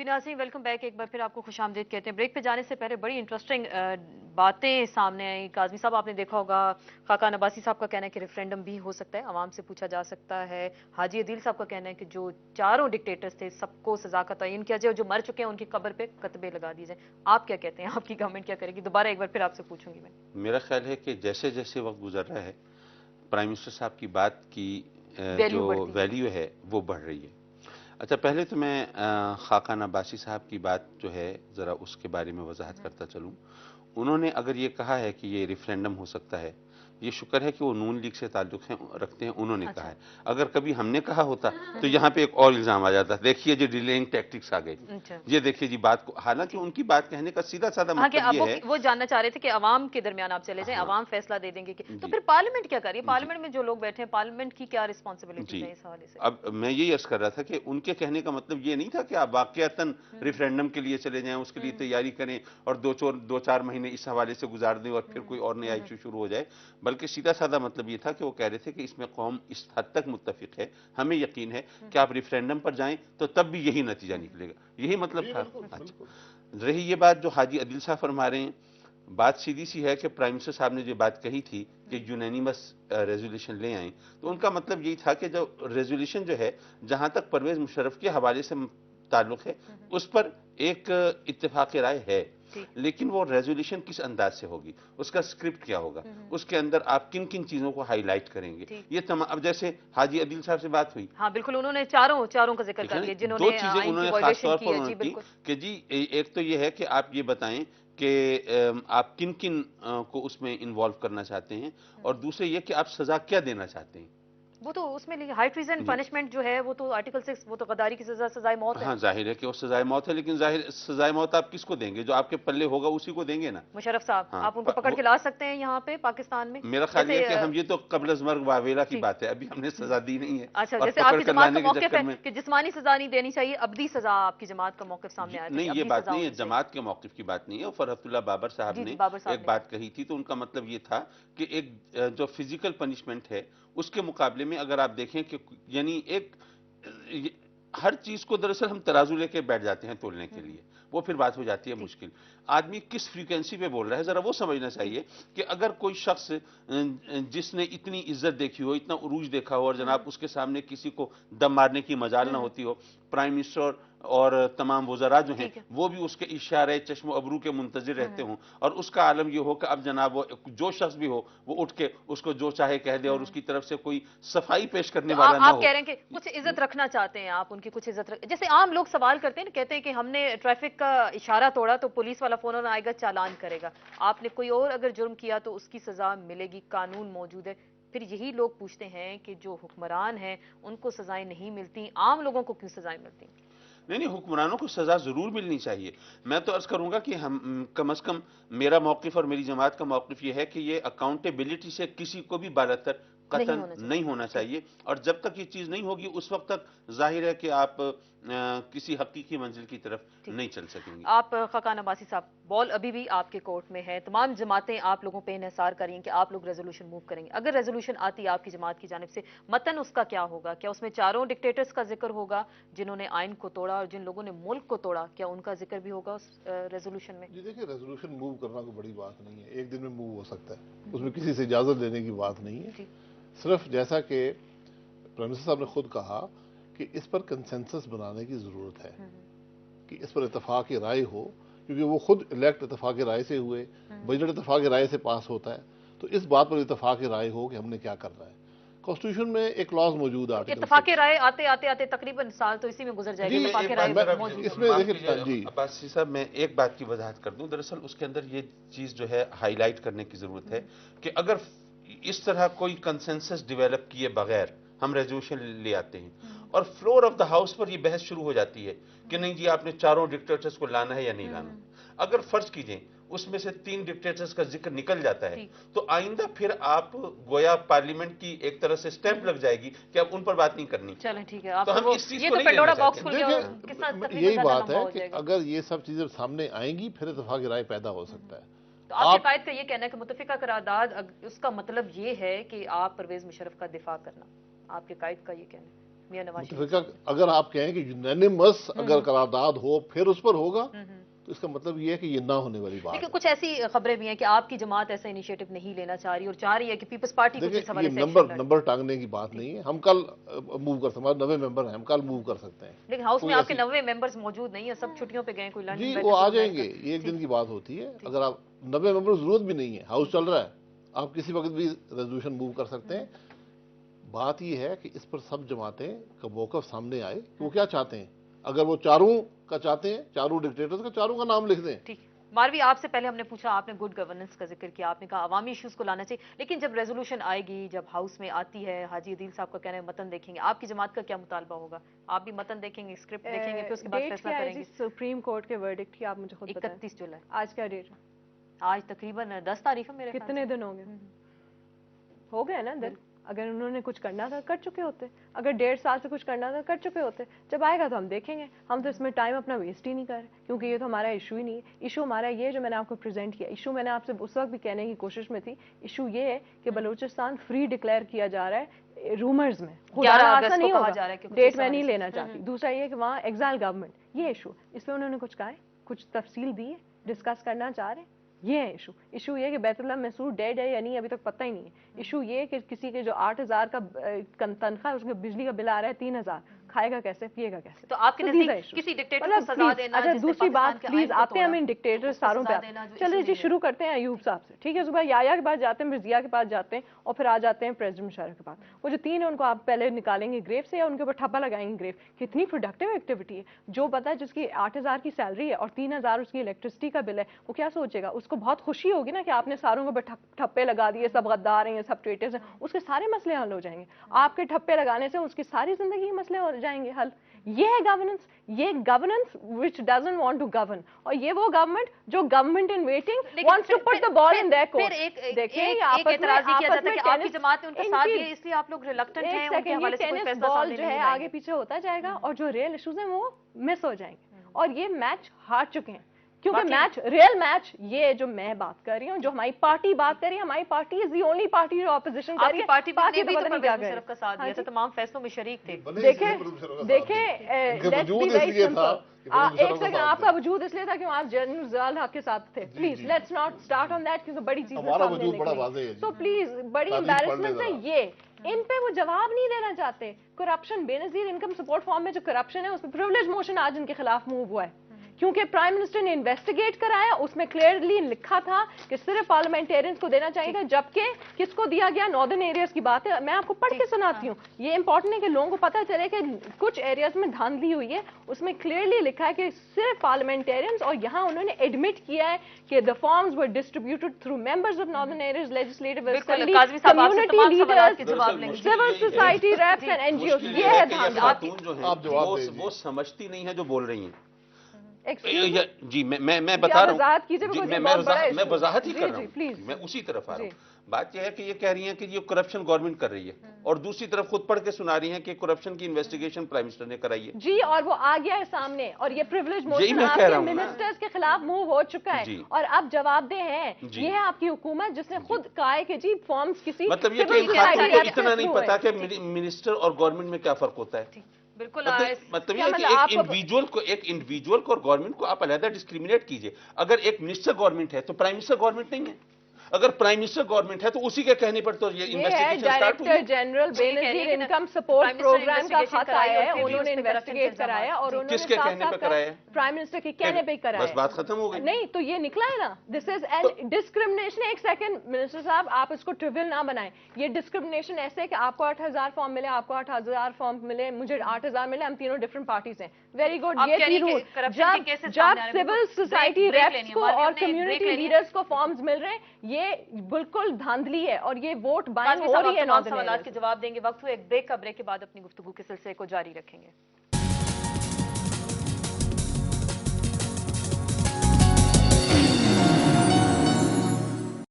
जी नाज़रीन, welcome back. एक बार फिर आपको खुशामदीद कहते हैं। ब्रेक पे जाने से पहले बड़ी इंटरेस्टिंग बातें सामने आई। काज़मी साहब, आपने देखा होगा, खाकान अब्बासी साहब का कहना है कि रेफरेंडम भी हो सकता है, आवाम से पूछा जा सकता है। हाजी अदील साहब का कहना है कि जो चारों डिक्टेटर्स थे सबको सजा का तयन किया जाए और जो मर चुके हैं उनकी कब्र पे कतबे लगा दिए जाए। आप क्या कहते हैं? आपकी गवर्नमेंट क्या करेगी? दोबारा एक बार फिर आपसे पूछूंगी मैं। मेरा ख्याल है कि जैसे जैसे वक्त गुजर रहा है, प्राइम मिनिस्टर साहब की बात की वैल्यू जो बढ़ती है। वैल्यू है वो बढ़ रही है। अच्छा, पहले तो मैं खाकान अब्बासी साहब की बात जो है ज़रा उसके बारे में वजाहत करता चलूँ। उन्होंने अगर ये कहा है कि ये रेफरेंडम हो सकता है, ये शुक्र है कि वो नून लीग से ताल्लुक़ रखते हैं, उन्होंने कहा अच्छा। है। अगर कभी हमने कहा होता तो यहाँ पे एक और इल्ज़ाम आ जाता, देखिए जी डिलेइंग टैक्टिक्स आ गई, अच्छा ये देखिए जी बात को। हालांकि जी। उनकी बात कहने का सीधा साधा हाँ, कि मतलब अब ये है। वो जानना चाह रहे थे कि अवाम के दरमियान आप चले जाएं, हाँ अवाम फैसला दे देंगे कि तो जी फिर पार्लियामेंट क्या कर रही है? जी पार्लियामेंट में जो लोग बैठे हैं, पार्लियामेंट की क्या रिस्पॉन्सिबिलिटीज जी। हैं इस हवाले से? अब मैं यही अर्ज़ कर रहा था कि उनके कहने का मतलब ये नहीं था कि आप वाक़यातन रेफरेंडम के लिए चले जाएं, उसके लिए तैयारी करें और दो चार महीने इस हवाले से गुजार दें और फिर कोई और नया इशू शुरू हो जाए। बल्कि सीधा साधा मतलब ये था कि वो कह रहे थे कि इसमें कौम इस हद तक मुत्तफ़िक़ है, हमें यकीन है कि आप रेफरेंडम पर जाएं तो तब भी यही नतीजा निकलेगा। यही मतलब था। अच्छा, रही ये बात जो हाजी अदिल साहब फरमा रहे हैं, बात सीधी सी है कि प्राइम मिनिस्टर साहब ने जो बात कही थी कि यूनानिमस रेजोल्यूशन ले आए, तो उनका मतलब यही था कि जो रेजोल्यूशन जो है, जहां तक परवेज मुशर्रफ के हवाले से ताल्लुक है, उस पर एक इत्तेफाक राय है। लेकिन वो रेजोल्यूशन किस अंदाज से होगी, उसका स्क्रिप्ट क्या होगा, उसके अंदर आप किन किन चीजों को हाईलाइट करेंगे, ये तमाम। अब जैसे हाजी अदिल साहब से बात हुई, हाँ बिल्कुल, उन्होंने चारों चारों का जिक्र ठीक कर है ना, लिया दो जिन्होंने चीजें आइन की उन्होंने खास वायलेशन तौर की पर है। जी उन्होंने की बिल्कुल। कि जी एक तो ये है कि आप ये बताएं कि आप किन किन को उसमें इन्वॉल्व करना चाहते हैं, और दूसरे ये कि आप सजा क्या देना चाहते हैं। वो तो उसमें हाई ट्रीजन जी पनिशमेंट जो है वो तो आर्टिकल 6, वो तो गद्दारी की सजा, सजाए मौत है। हाँ, जाहिर है कि वो सजाए मौत है, लेकिन जाहिर सजाए मौत आप किसको देंगे? जो आपके पल्ले होगा उसी को देंगे ना। मुशर्रफ साहब, हाँ, आप उनको पकड़ के ला सकते हैं यहाँ पे पाकिस्तान में? मेरा ख्याल ये जैसे है कि हम ये तो कब्ल अज़ मर्ग वावेला की जी। बात है, अभी हमने सजा दी नहीं है, अच्छा, और जैसे पकड़ आपकी कर जमात का लाने के मौकिफ चक्कर है में। कि जिस्मानी सजा नहीं देनी चाहिए, अब्दी सजा आपकी जमात का मौकिफ सामने आया था कि नहीं, ये अब्दी बात सजा नहीं है, होनी चाहिए। जमात के मौक़िफ़ की बात नहीं है। और फरहतुल्लाह बाबर साहब जी जी, ने बाबर साहब एक ने। बात कही थी, तो उनका मतलब ये था कि एक जो फिजिकल पनिशमेंट है, उसके मुकाबले में अगर आप देखें कि यानी एक हर चीज को दरअसल हम तराजू लेके बैठ जाते हैं तोलने के लिए, वो फिर बात हो जाती है मुश्किल। आदमी किस फ्रीक्वेंसी पे बोल रहा है, जरा वो समझना चाहिए। कि अगर कोई शख्स जिसने इतनी इज्जत देखी हो, इतना उरूज देखा हो, और जनाब उसके सामने किसी को दम मारने की मजाल ना होती हो, प्राइम मिनिस्टर और तमाम वज़रा जो हैं वो भी उसके इशारे चश्म अबरू के मुंतजिर रहते हों, और उसका आलम ये हो कि अब जनाब वो जो शख्स भी हो वो उठ के उसको जो चाहे कह दे, और उसकी तरफ से कोई सफाई पेश करने तो वाला ना आप हो। कह रहे हैं कि कुछ इज्जत रखना चाहते हैं आप, उनकी कुछ इज्जत जैसे आम लोग सवाल करते हैं ना, कहते हैं कि हमने ट्रैफिक का इशारा तोड़ा तो पुलिस वाला फोन आएगा, चालान करेगा। आपने कोई और अगर जुर्म किया तो उसकी सजा मिलेगी, कानून मौजूद है। फिर यही लोग पूछते हैं कि जो हुक्मरान हैं उनको सजाएं नहीं मिलती, आम लोगों को क्यों सजाएं मिलती? नहीं नहीं, हुक्मरानों को सजा जरूर मिलनी चाहिए। मैं तो अर्ज करूंगा कि हम कम अज कम, मेरा मौकिफ और मेरी जमात का मौकिफ ये है कि ये अकाउंटेबिलिटी से किसी को भी बालतर नहीं कतन होना चाहिए। नहीं होना चाहिए। और जब तक ये चीज नहीं होगी उस वक्त तक जाहिर है कि आप किसी हकीकी मंजिल की तरफ नहीं चल सकेंगे। आप खाकान अब्बासी साहब, बॉल अभी भी आपके कोर्ट में है। तमाम जमातें आप लोगों पे इन्हिसार करेंगी कि आप लोग रेजोल्यूशन मूव करेंगे। अगर रेजोल्यूशन आती है आपकी जमात की जानिब से, मतन उसका क्या होगा? क्या उसमें चारों डिक्टेटर्स का जिक्र होगा जिन्होंने आइन को तोड़ा और जिन लोगों ने मुल्क को तोड़ा? क्या उनका जिक्र भी होगा उस रेजोल्यूशन में? जी देखिए, रेजोल्यूशन मूव करना कोई बड़ी बात नहीं है, एक दिन में मूव हो सकता है, उसमें किसी से इजाज़त लेने की बात नहीं है। सिर्फ जैसा कि प्राइम मिनिस्टर साहब ने खुद कहा कि इस पर कंसेंसस बनाने की ज़रूरत है, कि इस पर इत्तेफाक राय हो, क्योंकि वो खुद इलेक्ट इत्तेफाक राय से हुए, बजट इत्तेफाक राय से पास होता है, तो इस बात पर इत्तेफाक राय हो कि हमने क्या करना है। कॉन्स्टिट्यूशन में एक क्लॉज मौजूद है, आर्टिकल इत्तेफाक राय आते आते आते तकरीबन साल तो इसी में गुजर जाएगा। इत्तेफाक राय मौजूद इसमें देखिए जी अब्बासी साहब, मैं एक बात की वजाहत कर दूं। दरअसल उसके अंदर ये चीज जो है हाईलाइट करने की जरूरत है कि अगर इस तरह कोई कंसेंसस डेवलप किए बगैर हम रेजोल्यूशन ले आते हैं और फ्लोर ऑफ द हाउस पर ये बहस शुरू हो जाती है कि नहीं जी आपने चारों डिक्टेटर्स को लाना है या नहीं लाना, अगर फर्ज कीजिए उसमें से 3 डिक्टेटर्स का जिक्र निकल जाता है, तो आइंदा फिर आप गोया पार्लियामेंट की एक तरह से स्टैंप लग जाएगी कि अब उन पर बात नहीं करनी। चलें ठीक है, तो हम वो इस चीज ये को तो नहीं लेना पेंडोरा बॉक्स चाहते। खुल गया, कितना देखिए यही ज्यादा बात लंबा है हो कि जाएगा। अगर ये सब चीजें सामने आएंगी फिर इत्तेफाक राय पैदा हो सकता है। तो आपके कायद का ये कहना है कि मुत्तफिका करारदाद, उसका मतलब ये है कि आप परवेज मुशर्रफ का दिफा करना, आपके कायद का ये कहना है मियां नवाज शरीफ। मुतफिका अगर आप कहें कि यूनानिमस अगर करारदाद हो फिर उस पर होगा, तो इसका मतलब ये है कि ये ना होने वाली बात लेकिन है। कुछ ऐसी खबरें भी हैं कि आपकी जमात ऐसा इनिशिएटिव नहीं लेना चाह रही और चाह रही है कि पीपल्स पार्टी कुछ इस देखिए, हवाले ये से एक्शन लड़े। नंबर टांगने की बात नहीं है। हम कल मूव कर सकते हैं, हमारे 90 मेंबर हैं, हम कल मूव कर सकते हैं। लेकिन हाउस में कोई आपके ऐसी 90 मेंबर्स मौजूद नहीं है, सब छुट्टियों पे गए, कोई लंदन जी बैठे, वो आ कोई जाएंगे, अमेरिका। ये एक दिन की बात होती है। अगर आप 90 मेंबर जरूरत भी नहीं है, हाउस चल रहा है, आप किसी वक्त भी रेजोल्यूशन मूव कर सकते हैं। बात ये है कि इस पर सब जमातें का मौक़िफ़ सामने आए कि वो क्या चाहते हैं। अगर वो चारों का चाहते हैं, चारों डिक्टेटर्स का, चारों का नाम लिख दें। ठीक, मारवी आपसे पहले हमने पूछा, आपने गुड गवर्नेंस का जिक्र किया, आपने कहा अवामी इश्यूज को लाना चाहिए, लेकिन जब रेजोल्यूशन आएगी, जब हाउस में आती है, हाजी अदील साहब का कहना है मतन देखेंगे, आपकी जमात का क्या मुतालबा होगा? आप भी मतन देखेंगे, स्क्रिप्ट देखेंगे, फिर उसके बाद फैसला करेंगे? सुप्रीम कोर्ट के वर्डिक्ट की आप मुझे खुद बताएं। 31 जुलाई। आज क्या डेट है? आज तकरीबन 10 तारीख है मेरे ख्याल कितने से। दिन हो गए ना दिन? अगर उन्होंने कुछ करना था कर चुके होते, अगर 1.5 साल से कुछ करना था कर चुके होते। जब आएगा तो हम देखेंगे। हम तो इसमें टाइम अपना वेस्ट ही नहीं कर रहे, क्योंकि ये तो हमारा इशू ही नहीं है। इशू हमारा ये जो मैंने आपको प्रेजेंट किया, इशू मैंने आपसे उस वक्त भी कहने की कोशिश में थी, इशू ये है कि बलूचिस्तान फ्री डिक्लेयर किया जा रहा है रूमर्स में। 11 ऐसा अगस्त नहीं को कहा होगा, जा रहा है कि कुछ डेट इस मैं हवाले नहीं से। लेना चाहती। दूसरा ये कि वहाँ एग्जाइल गवर्नमेंट, ये इशू, इस पर उन्होंने कुछ कहा है, कुछ तफसील दी है, डिस्कस करना चाह रहे हैं, ये है इशू। इशू ये कि बैतुल्लाह महसूद डेड है या नहीं अभी तक पता ही नहीं है। इशू ये कि किसी के जो 8,000 का तनख्वाह है, उसके बिजली का बिल आ रहा है 3,000, खाएगा कैसे, पिएगा कैसे? तो आपके these are नजदीक issues. किसी डिक्टेटर मतलब को सजा please, देना, अच्छा जिसने दूसरी पाकिस्तान बात के प्लीज, आइन को आते हैं हम तोड़ा, इन डिक्टेटर उसको सारों सजा पे। देना जो चलिए इशू जी नहीं शुरू करते हैं अयूब साहब से, ठीक है? सुबह याया के पास जाते हैं, फिर जिया के पास जाते हैं, और फिर आ जाते हैं प्रेसिडेंट मुशर्रफ के पास। वो जो 3 है उनको आप पहले निकालेंगे ग्रेव से या उनके ऊपर ठप्पा लगाएंगे ग्रेव? कितनी प्रोडक्टिव एक्टिविटी है। जो पता है जिसकी 8,000 की सैलरी है और 3,000 उसकी इलेक्ट्रिसिटी का बिल है, वो क्या सोचेगा? उसको बहुत खुशी होगी ना कि आपने सारों के ऊपर ठप्पे लगा दिए, सब गद्दार हैं, सब ट्रेटर्स हैं, उसके सारे मसले हल हो जाएंगे। आपके ठप्पे लगाने से उसकी सारी जिंदगी के मसले हो जाएंगे हल। ये है गवर्नेंस, ये governance which doesn't want to govern, और ये वो गवर्नमेंट जो government in waiting wants to put the ball in their court. देखिए एक एतराज किया जाता है कि आपकी जमात ने उनका साथ दिया, इसलिए आप लोग रिलक्टेंट हैं, उनके हवाले से कोई फैसला बॉल सामने जो नहीं है लाएंगे। आगे पीछे होता जाएगा, और जो रियल इश्यूज हैं वो मिस हो जाएंगे, और ये मैच हार चुके हैं। क्योंकि मैच, रियल मैच, ये जो मैं बात कर रही हूँ, जो हमारी पार्टी बात कर रही है, हमारी party is the only party जो ऑपोजिशन कर रही है। पार्टी बाकी भी तो तो पता नहीं क्या परवेज मुशर्रफ का साथ दिया था, तमाम फैसलों में शरीक थे। देखें, लेट्स बी वेरी सिंपल। एक सेकंड, आपका वजूद इसलिए था कि आप जनरल ज़ियाउल हक के साथ थे। Please let's not start on that, क्योंकि बड़ी चीजें हमारा सामने वजूद बड़ा निकली। वाज़ेह है जी। तो प्लीज, बड़ी तारीख पढ़ एम्बैरेसमेंट ले है जरा। ये। इन पे वो जवाब नहीं देना चाहते। Corruption, Benazir income support form में जो करप्शन है, उस पर प्रिविलेज मोशन आज इनके खिलाफ मूव हुआ है, क्योंकि प्राइम मिनिस्टर ने इन्वेस्टिगेट कराया, उसमें क्लियरली लिखा था कि सिर्फ पार्लियामेंटेरियंस को देना चाहिए था, जबकि किसको दिया गया? नॉर्दर्न एरियाज की बात है। मैं आपको पढ़ के सुनाती हूँ, ये इंपॉर्टेंट है कि लोगों को पता चले कि कुछ एरियाज में धांधली हुई है। उसमें क्लियरली लिखा है कि सिर्फ पार्लियामेंटेरियंस, और यहाँ उन्होंने एडमिट किया है कि the forms were distributed through members of northern areas legislative assembly, community leaders, civil society reps and NGO. ये है धांधली। खातून जो है आप जवाब दीजिए। वो समझती नहीं है जो बोल रही हैं। Excuse me? जी मैं बता रहा वजाहत कीजिए, हूँ, because जी, ये मैं बहुत बड़ा मैं issue वजाहत ही है। कर जी, रहा जी, हूँ, please। मैं उसी तरफ आ रहा जी। हूँ। बात यह है कि ये कह रही हैं कि ये करप्शन गवर्नमेंट कर रही है, और दूसरी तरफ खुद पढ़ के सुना रही हैं कि करप्शन की इन्वेस्टिगेशन प्राइम मिनिस्टर ने कराई है। जी, और वो आ गया है सामने, और ये प्रिविलेज यही मोशन मैं कह आपके रहा हूँ ना। मिनिस्टर्स के खिलाफ मूव हो चुका है, जी। और अब जवाबदेह हैं। जी। ये है आपकी हुकूमत जिसने खुद कहा है कि जी फॉर्म्स किसी मतलब ये कि civil इन खातून society को reps इतना के नहीं through पता है। कि मिनिस्टर और गवर्नमेंट में क्या फर्क होता है। बिल्कुल मतलब क्या ये है मतलब कि आपको- एक इंडिविजुअल को और गवर्नमेंट को आप अलग डिस्क्रिमिनेट कीजिए। अगर एक मिनिस्टर गवर्नमेंट है तो प्राइम मिनिस्टर गवर्नमेंट नहीं है, अगर प्राइम मिनिस्टर गवर्नमेंट है तो उसी के कहने पर तो ये ये है इन्वेस्टिगेशन स्टार्ट हुई डायरेक्टर है। General Benazir income support program का खत आया है, उन्होंने इन्वेस्टिगेट कराया, और उन्होंने किसके कहने पे कराया है? प्राइम मिनिस्टर के कहने पे कराया। बस बात खत्म हो गई। नहीं तो ये निकला है ना, दिस इज एन डिस्क्रिमिनेशन। एक सेकंड मिनिस्टर साहब, आप इसको ट्रिवियल ना बनाएं। ये डिस्क्रिमिनेशन ऐसे है कि आपको 8,000 फॉर्म मिले, आपको 8,000 फॉर्म मिले, मुझे 8,000 मिले, हम तीनों डिफरेंट पार्टीज हैं। वेरी गुड, आप ये कह रही थी हैं रूल। कि corruption के cases सामने आ रहे हैं। सिविल सोसाइटी break रेप्स लेनी है, को माननीय और हमने break कम्युनिटी लेनी है। लीडर्स को फॉर्म्स मिल रहे हैं, ये बिल्कुल धांधली है, और ये वोट बाइंग काज़मी हो साहब रही है आप तमाम नॉर्दर्न सवालात एरिया के जवाब देंगे। वक्त हुए एक ब्रेक का, ब्रेक के बाद अपनी गुफ्तगू के सिलसिले को जारी रखेंगे।